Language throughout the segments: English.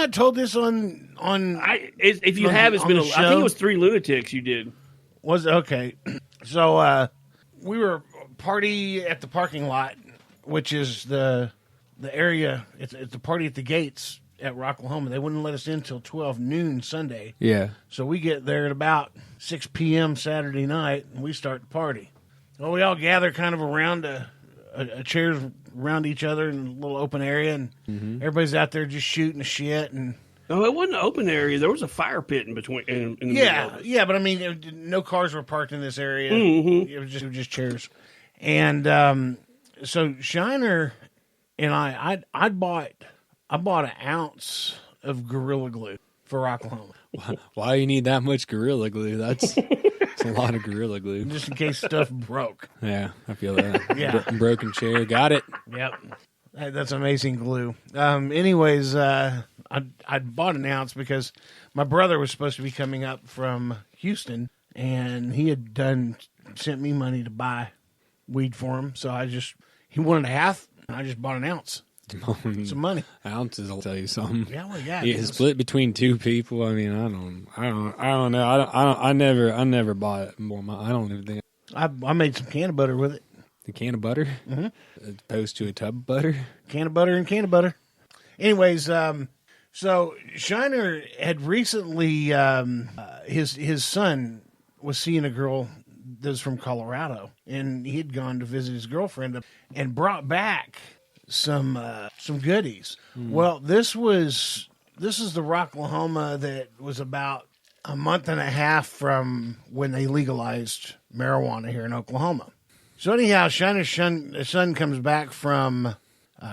not told this on? If you have, it's been. I think it was 3 Lunatics. You did. Was it? Okay. So we were party at the parking lot, which is the area. It's the party at the gates at Rocklahoma. They wouldn't let us in till 12 noon Sunday. Yeah. So we get there at about 6 p.m. Saturday night, and we start the party. Well, we all gather kind of around a chairs around each other in a little open area, and everybody's out there just shooting the shit. And no, it wasn't an open area. There was a fire pit in between. In the middle of it. Yeah, but I mean, no cars were parked in this area. It was just chairs. And so Shiner and I bought an ounce of Gorilla Glue for Rocklahoma. Why you need that much Gorilla Glue? That's a lot of Gorilla Glue. Just in case stuff broke. Yeah, I feel that. Yeah. Broken chair. Got it. Yep. That's amazing glue. Anyways, I bought an ounce because my brother was supposed to be coming up from Houston, and he had sent me money to buy weed for him. So he wanted a half, and I just bought an ounce. Some money. Ounces will tell you something. Yeah, well, yeah. It's split between 2 people. I mean, I don't know. I never bought it more. I don't even think I made some can of butter with it. The can of butter, as opposed to a tub of butter. Can of butter and can of butter. Anyways, so Shiner had recently his son was seeing a girl that was from Colorado, and he'd gone to visit his girlfriend and brought back some goodies. Well, this is the Rocklahoma that was about a month and a half from when they legalized marijuana here in Oklahoma. So anyhow, Shiner's son comes back from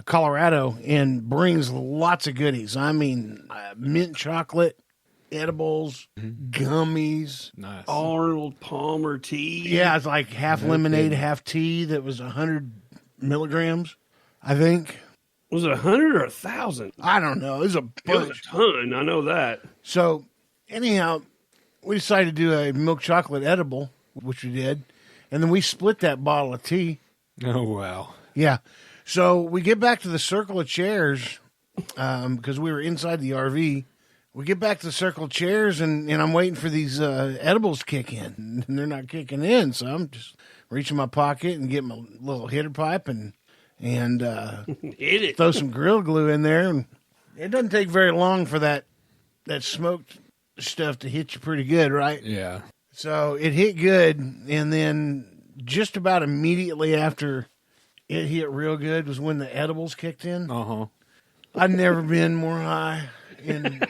Colorado and brings lots of goodies. I mean, mint chocolate, edibles, gummies. Nice. Arnold Palmer tea. Yeah, it's like half lemonade, half tea that was 100 milligrams, I think. Was it 100 or 1,000? I don't know. It was a bunch. It was a ton. I know that. So anyhow, we decided to do a milk chocolate edible, which we did. And then we split that bottle of tea. Oh, wow. Yeah. So we get back to the circle of chairs because we were inside the RV. We get back to the circle of chairs, and I'm waiting for these edibles to kick in. And they're not kicking in, so I'm just reaching my pocket and getting my little hitter pipe and Hit it. throw some Gorilla Glue in there. And it doesn't take very long for that smoked stuff to hit you pretty good, right? Yeah. So it hit good, and then just about immediately after it hit real good was when the edibles kicked in. Uh-huh. I've never been more high in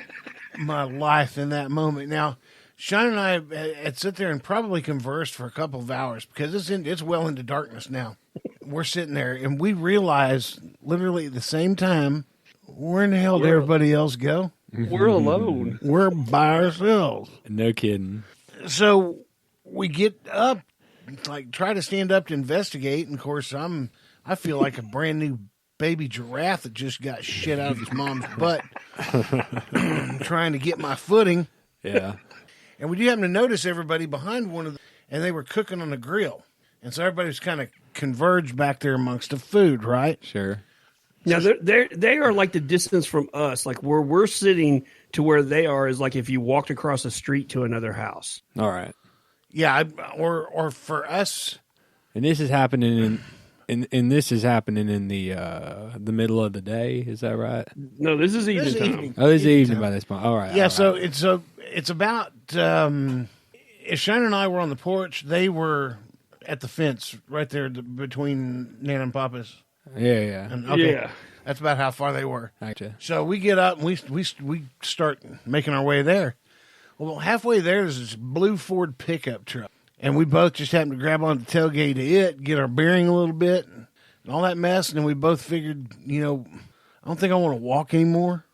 my life than that moment. Now, Sean and I had sit there and probably conversed for a couple of hours because it's well into darkness now. We're sitting there, and we realize literally at the same time, where in the hell did everybody else go? We're alone. We're by ourselves. No kidding. So we get up, like try to stand up to investigate, and of course I feel like a brand new baby giraffe that just got shit out of his mom's butt, trying to get my footing. Yeah. And we do happen to notice everybody behind one of them, and they were cooking on the grill, and so everybody was kind of converged back there amongst the food, right? Sure. Now they are like the distance from us, like where we're sitting to where they are is like if you walked across the street to another house. All right. Yeah, or for us, And this is happening in this is happening in the middle of the day. Is that right? No, this is evening time. Oh, this is evening by this point. All right. yeah. all right. So it's about if Shiner and I were on the porch, they were at the fence right there between Nana and Papa's. Yeah. And, okay, Yeah. that's about how far they were. Gotcha. So we get up and we start making our way there. Well, halfway there's this blue Ford pickup truck, and we both just happened to grab on the tailgate of it, get our bearing a little bit, and all that mess. And then we both figured, I don't think I want to walk anymore.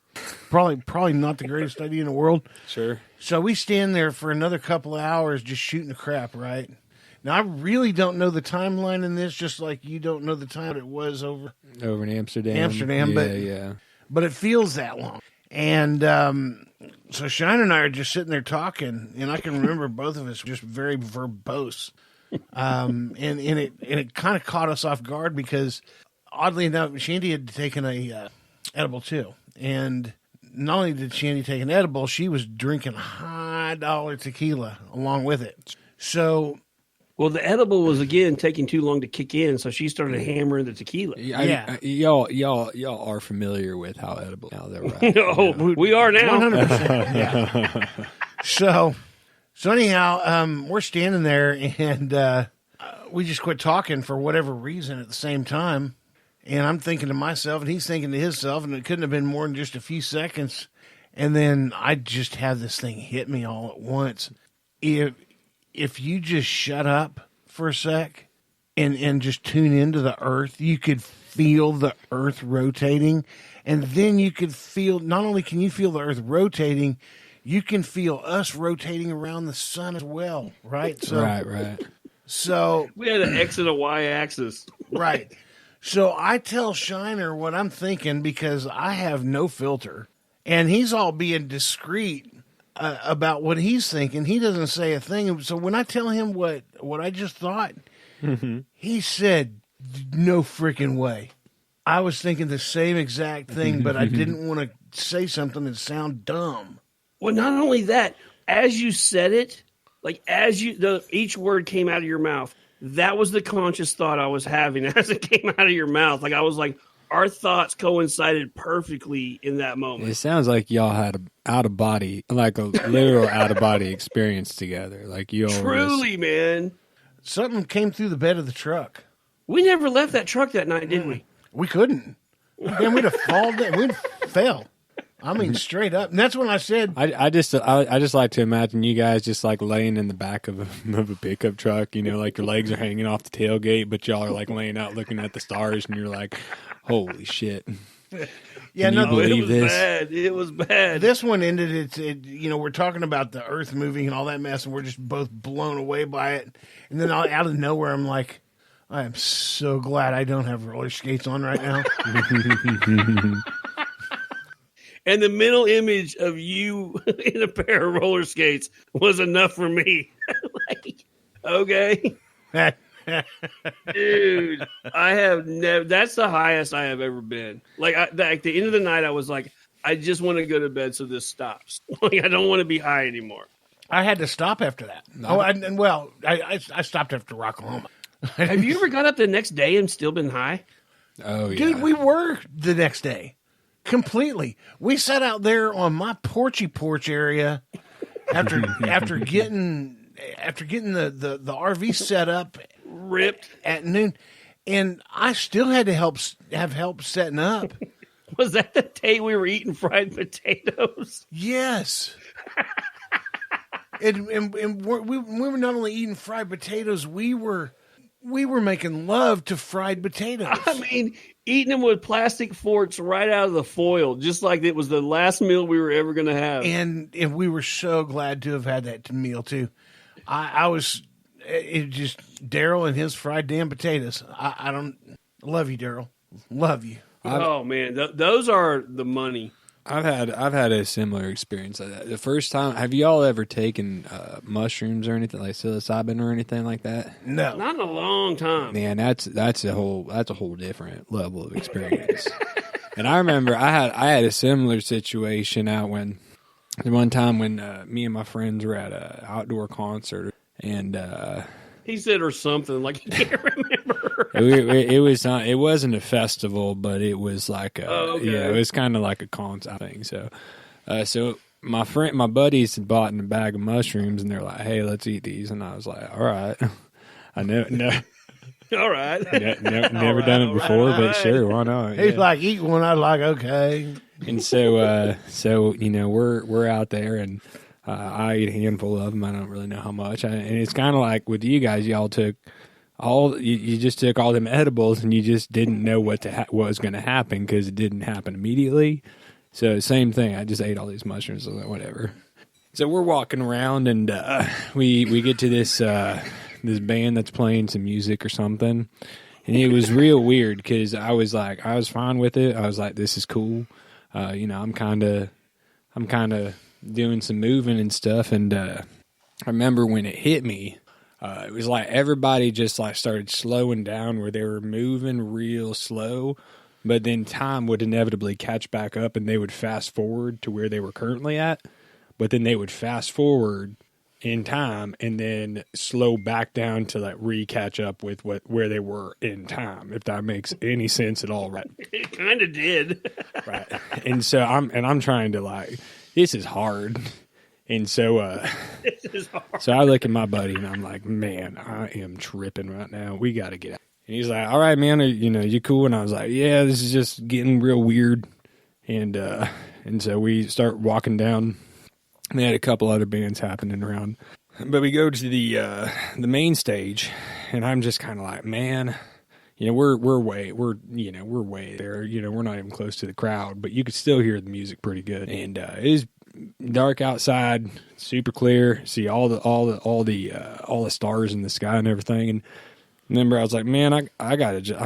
Probably not the greatest idea in the world. Sure. So we stand there for another couple of hours just shooting the crap, right? Now, I really don't know the timeline in this, just like you don't know the time it was over in Amsterdam. but it feels that long. And so Shine and I are just sitting there talking, and I can remember both of us just very verbose. And it kind of caught us off guard because, oddly enough, Shandy had taken a edible too. And not only did Shandy take an edible, she was drinking high-dollar tequila along with it. So, Well, the edible was again taking too long to kick in, so she started hammering the tequila. Y'all are familiar with how edible now they're right. No, we are now. 100%. Yeah. So anyhow, we're standing there, and we just quit talking for whatever reason at the same time. And I'm thinking to myself, and he's thinking to himself, and it couldn't have been more than just a few seconds. And then I just had this thing hit me all at once. If you just shut up for a sec and just tune into the earth, you could feel the earth rotating. And then you could feel, not only can you feel the earth rotating, you can feel us rotating around the sun as well, right? So, Right. So We had an X and a Y axis. right. So I tell Shiner what I'm thinking because I have no filter. And he's all being discreet about what he's thinking. He doesn't say a thing. So when I tell him what I just thought, he said, no freaking way. I was thinking the same exact thing, but I didn't want to say something that sound dumb. Well, not only that, as you said it, like each word came out of your mouth, that was the conscious thought I was having as it came out of your mouth. Like I was like, our thoughts coincided perfectly in that moment. It sounds like y'all had a literal out of body experience together. Like you all Truly, man. Something came through the bed of the truck. We never left that truck that night, did we? We couldn't. Man, we'd have fallen down. We'd fell. I mean, straight up. And that's when I said, I just like to imagine you guys just like laying in the back of a pickup truck, like your legs are hanging off the tailgate, but y'all are like laying out looking at the stars, and you're like, "Holy shit!" Yeah, Can you believe it was this? bad. It was bad. This one ended. We're talking about the earth moving and all that mess, and we're just both blown away by it. And then out of nowhere, I'm like, I am so glad I don't have roller skates on right now. And the mental image of you in a pair of roller skates was enough for me. Like, okay. Dude, I have never, that's the highest I have ever been. Like, at the end of the night, I was like, I just want to go to bed so this stops. Like, I don't want to be high anymore. I had to stop after that. I stopped after Rocklahoma. Have you ever got up the next day and still been high? Oh yeah, Dude, we were the next day. Completely. We sat out there on my porch area after getting the RV set up Ripped. at noon, and I still had to have help setting up. Was that the day we were eating fried potatoes? Yes. and we were not only eating fried potatoes, we were making love to fried potatoes. I mean, eating them with plastic forks right out of the foil, just like it was the last meal we were ever going to have. And we were so glad to have had that meal too. I was just Daryl and his fried damn potatoes. I don't love you, Daryl. Love you. Oh man, those are the money. I've had a similar experience like that. The first time, have y'all ever taken mushrooms or anything like psilocybin or anything like that? No, Not in a long time. Man, that's a whole different level of experience. And I remember I had a similar situation out when one time when me and my friends were at an outdoor concert, and He said or something like I can't remember. it wasn't a festival, but it was like okay. it was kind of like a concert thing. So my buddies had bought in a bag of mushrooms, and they're like, "Hey, let's eat these," and I was like, "All right." I All right. never done it before, but sure, why not? he's Yeah. like, eat one. I was like, okay. And so we're out there, and I ate a handful of them. I don't really know how much. And it's kind of like with you guys, y'all took you just took all them edibles, and you just didn't know what was going to happen because it didn't happen immediately. So same thing. I just ate all these mushrooms, and whatever. So we're walking around, and we get to this band that's playing some music or something, and it was real weird because I was fine with it. I was like, this is cool. I'm kind of doing some moving and stuff, and I remember when it hit me, it was like everybody just like started slowing down, where they were moving real slow, but then time would inevitably catch back up and they would fast forward to where they were currently at, but then they would fast forward in time and then slow back down to like catch up with where they were in time, if that makes any sense at all, right? It kind of did. Right. And so I'm trying to like, this is hard. And so This is hard. so I look at my buddy and I'm like, man, I am tripping right now. We got to get out. And he's like, all right, man, you cool? And I was like, yeah, this is just getting real weird. And so we start walking down. And they had a couple other bands happening around. But we go to the main stage, and I'm just kind of like, man, we're way there. We're not even close to the crowd, but you could still hear the music pretty good. And it is dark outside, super clear. See all the stars in the sky and everything. And remember, I was like, man, I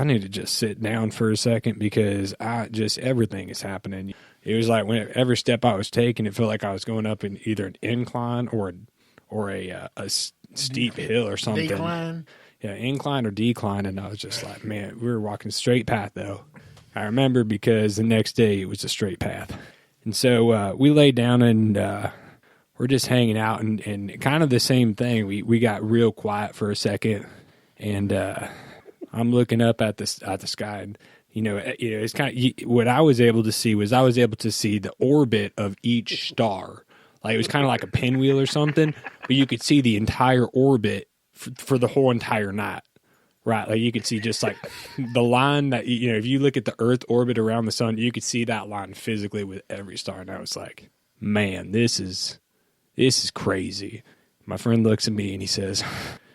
need to just sit down for a second because everything is happening. It was like every step I was taking, it felt like I was going up in either an incline or a steep hill or something. Decline. Yeah, incline or decline. And I was just like, man, we were walking straight path though. I remember because the next day it was a straight path. And so we laid down and we're just hanging out and kind of the same thing. We got real quiet for a second, and I'm looking up at the sky, and it's kind of what I was able to see the orbit of each star. Like it was kind of like a pinwheel or something, but you could see the entire orbit for the whole entire night. Right, like you could see just like the line that if you look at the Earth orbit around the sun, you could see that line physically with every star. And I was like, man, this is crazy. My friend looks at me and he says,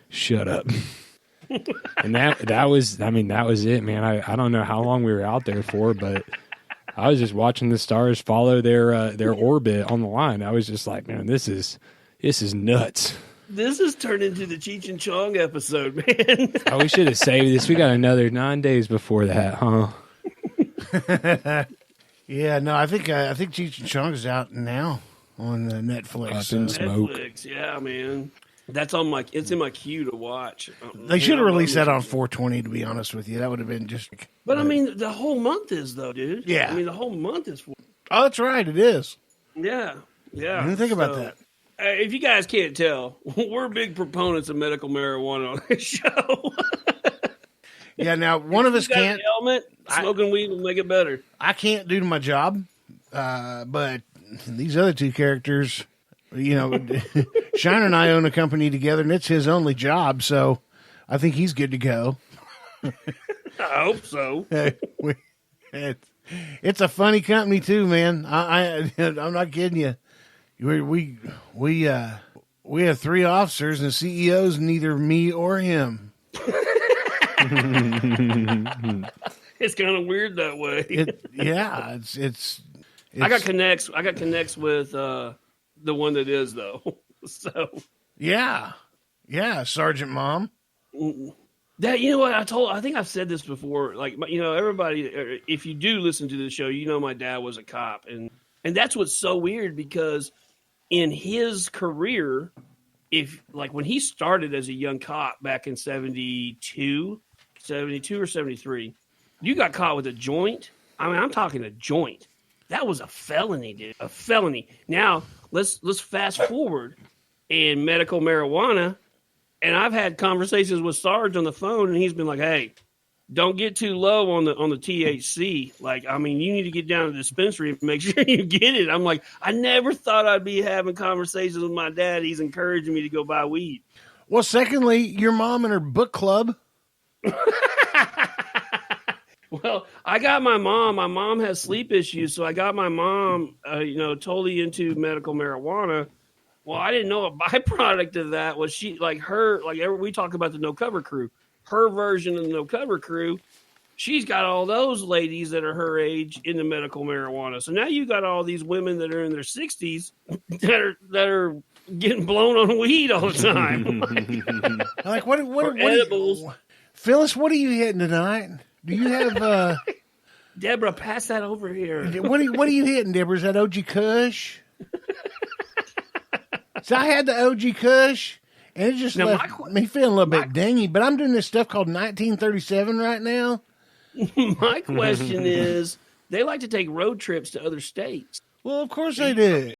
"Shut up." And that was it, man. I don't know how long we were out there for, but I was just watching the stars follow their orbit on the line. I was just like, man, this is nuts. This has turned into the Cheech and Chong episode, man. Oh, we should have saved this. We got another 9 days before that, huh? Yeah, no, I think Cheech and Chong is out now on Netflix. Up in smoke. Netflix, yeah, man. That's on it's in my queue to watch. They should have released that on 420. To be honest with you, that would have been just. But I mean, the whole month is though, dude. Yeah, I mean, the whole month is. Oh, that's right. It is. Yeah. I didn't think about that. If you guys can't tell, we're big proponents of medical marijuana on this show. Yeah, now one of us can't. Helmet, smoking weed will make it better. I can't do my job, but these other two characters, Shiner and I own a company together, and it's his only job, so I think he's good to go. I hope so. It's a funny company too, man. I'm not kidding you. We have 3 officers and CEOs, neither me or him. It's kind of weird that way. It's I got connects with the one that is though. So yeah, Sergeant Mom. That I think I've said this before. Like everybody, if you do listen to the show, my dad was a cop, and that's what's so weird because in his career, when he started as a young cop back in 72 or 73, you got caught with a joint. I mean, I'm talking a joint. That was a felony, dude. A felony. Now let's fast forward in medical marijuana, and I've had conversations with Sarge on the phone, and he's been like, "Hey, don't get too low on the THC. Like, I mean, you need to get down to the dispensary and make sure you get it." I'm like, I never thought I'd be having conversations with my dad. He's encouraging me to go buy weed. Well, secondly, your mom and her book club. Well, I got my mom. My mom has sleep issues, so I got my mom, totally into medical marijuana. Well, I didn't know a byproduct of that was we talk about the No Cover Crew. Her version of the No Cover Crew, she's got all those ladies that are her age in the medical marijuana. So now you got all these women that are in their 60s that are getting blown on weed all the time. Like what edibles. Phyllis, what are you hitting tonight? Do you have Deborah, pass that over here. What are you hitting, Deborah? Is that OG Kush? So I had the OG Kush, and it just left me feeling a little bit dingy. But I'm doing this stuff called 1937 right now. My question is, they like to take road trips to other states. Well, of course I did.